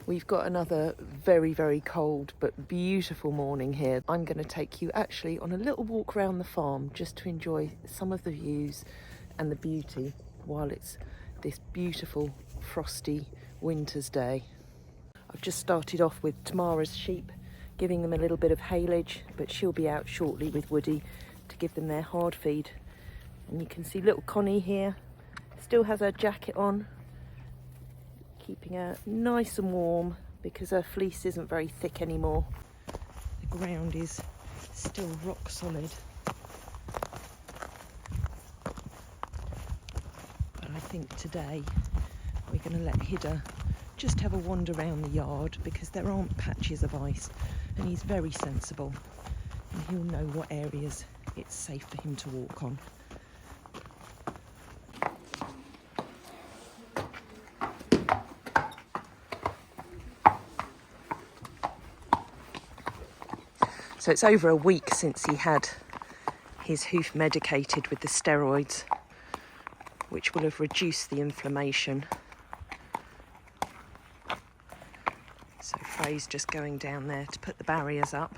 We've got another very, very cold but beautiful morning here. I'm going to take you actually on a little walk around the farm just to enjoy some of the views and the beauty while it's this beautiful frosty winter's day. I've just started off with Tamara's sheep, giving them a little bit of haylage, but she'll be out shortly with Woody to give them their hard feed. And you can see little Connie here, still has her jacket on, keeping her nice and warm because her fleece isn't very thick anymore. The ground is still rock solid. But I think today we're going to let Hidde just have a wander around the yard because there aren't patches of ice, and he's very sensible and he'll know what areas it's safe for him to walk on. So it's over a week since he had his hoof medicated with the steroids, which will have reduced the inflammation. So Frey's just going down there to put the barriers up.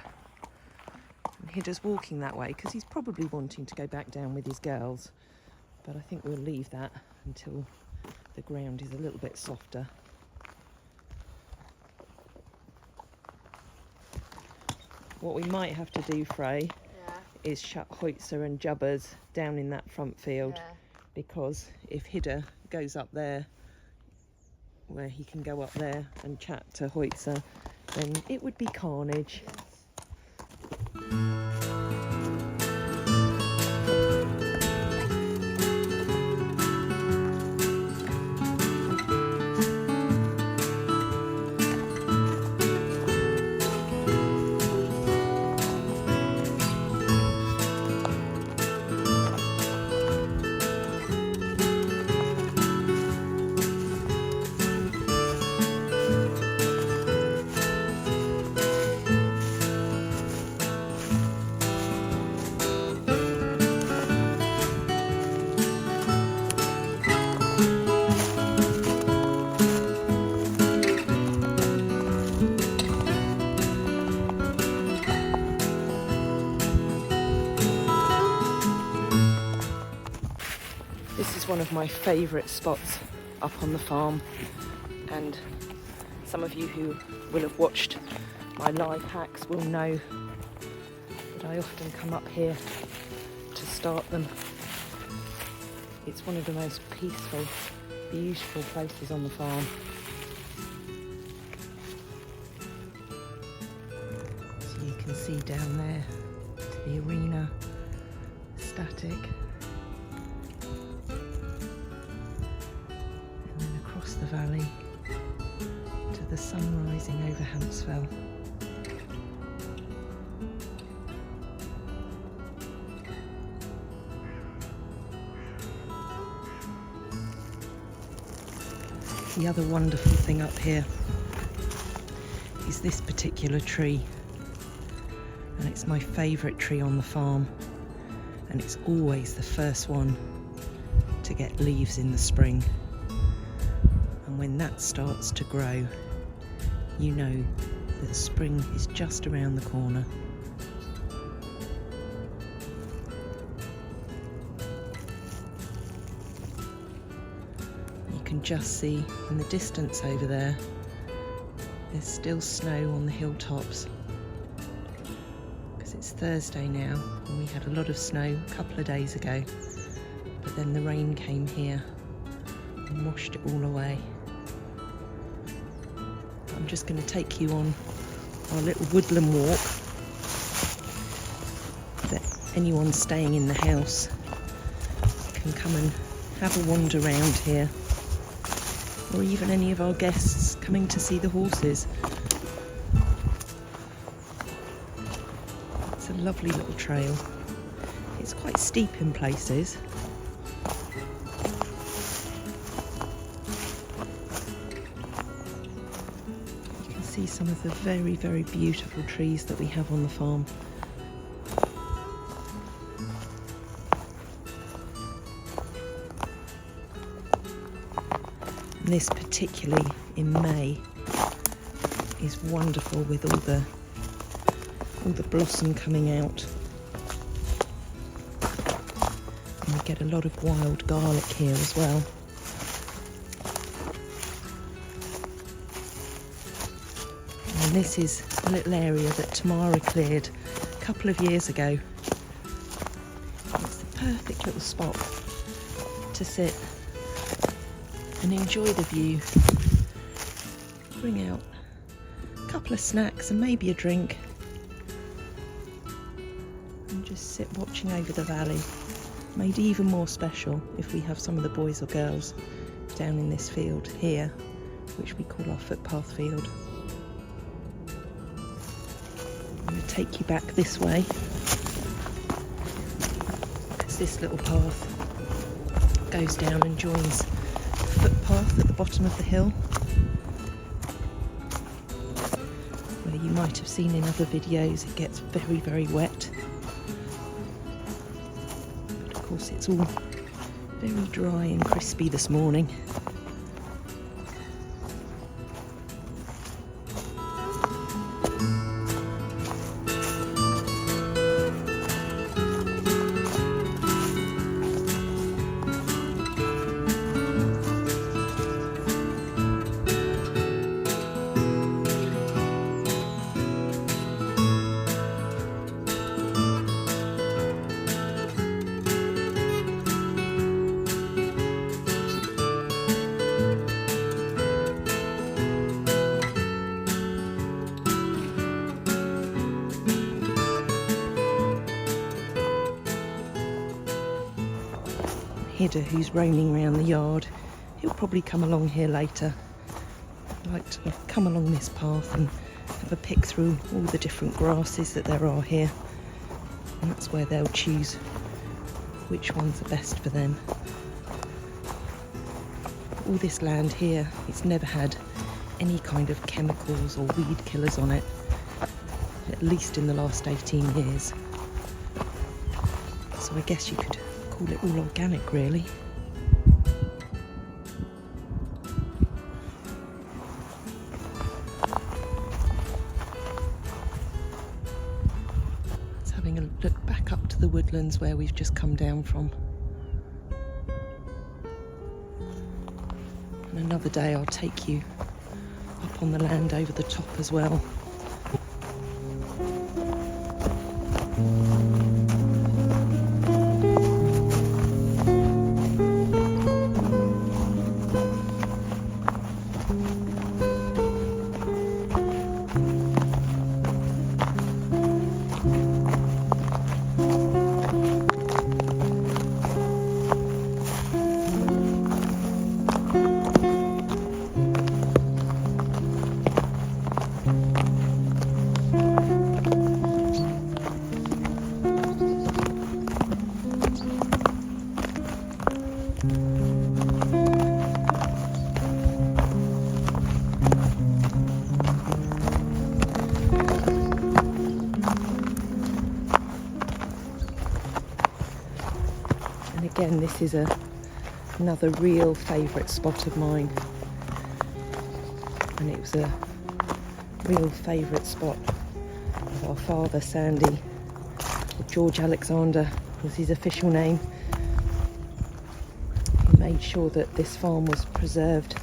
And Hidde's walking that way because he's probably wanting to go back down with his girls. But I think we'll leave that until the ground is a little bit softer. What we might have to do, Frey, is shut Hoitzer and Jubbers down in that front field, because if Hidde goes up there, where he can go up there and chat to Hoitzer, then it would be carnage. This is one of my favourite spots up on the farm, and some of you who will have watched my live hacks will know that I often come up here to start them. It's one of the most peaceful, beautiful places on the farm. So you can see down there to the arena, static. The valley to the sun rising over Hampsfell. The other wonderful thing up here is this particular tree, and it's my favourite tree on the farm, and it's always the first one to get leaves in the spring. When that starts to grow, you know that spring is just around the corner. You can just see in the distance over there, there's still snow on the hilltops because it's Thursday now, and we had a lot of snow a couple of days ago, but then the rain came here and washed it all away. I'm just going to take you on our little woodland walk that anyone staying in the house can come and have a wander around here, or even any of our guests coming to see the horses. It's a lovely little trail. It's quite steep in places. See some of the very, very beautiful trees that we have on the farm. And this particularly in May is wonderful with all the blossom coming out. And we get a lot of wild garlic here as well. And this is a little area that Tamara cleared a couple of years ago. It's the perfect little spot to sit and enjoy the view. Bring out a couple of snacks and maybe a drink and just sit watching over the valley. Made even more special if we have some of the boys or girls down in this field here, which we call our footpath field. I'm going to take you back this way, because this little path goes down and joins the footpath at the bottom of the hill, where you might have seen in other videos it gets very, very wet. But of course it's all very dry and crispy this morning. Hidde, who's roaming around the yard, he'll probably come along here later. I like to come along this path and have a pick through all the different grasses that there are here, and that's where they'll choose which ones are best for them. All this land here, it's never had any kind of chemicals or weed killers on it, at least in the last 18 years. So I guess you could call it all organic, really. It's having a look back up to the woodlands where we've just come down from. And another day I'll take you up on the land over the top as well. And again, this is another real favourite spot of mine, and it was a real favourite spot of our father Sandy, or George Alexander was his official name. He made sure that this farm was preserved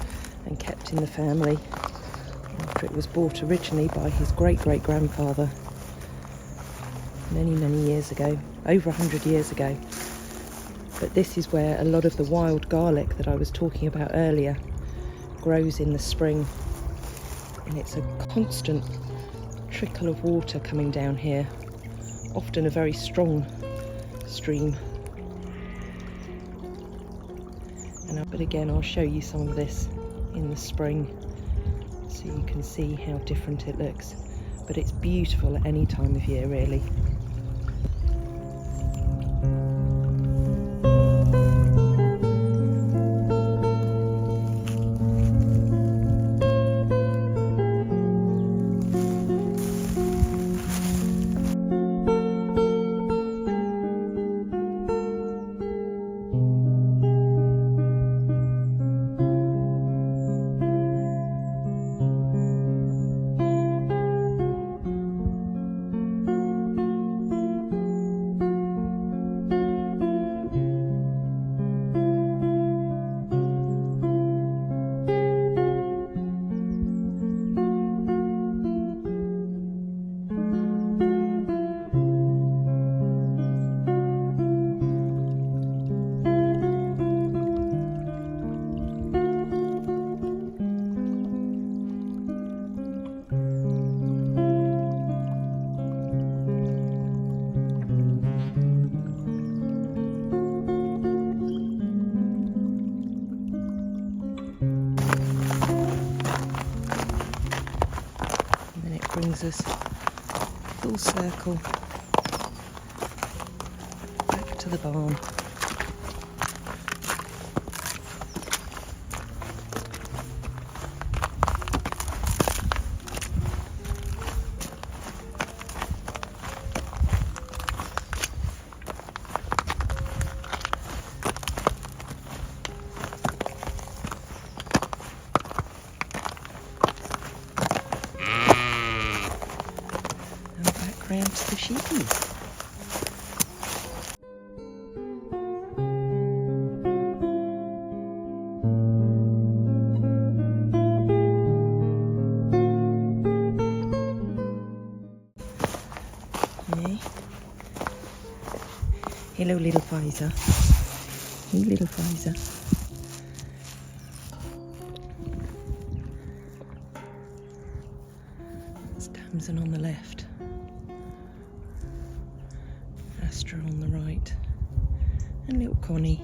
and kept in the family after it was bought originally by his great-great-grandfather many, many years ago, over 100 years ago. But this is where a lot of the wild garlic that I was talking about earlier grows in the spring, and it's a constant trickle of water coming down here, often a very strong stream. But again, I'll show you some of this in the spring so you can see how different it looks. But it's beautiful at any time of year, really. brings us full circle back to the barn. Round to the sheepies. Okay. Hello, little Pfizer. Hey, little Pfizer. That's Damson on the left. Astra on the right, and little Connie.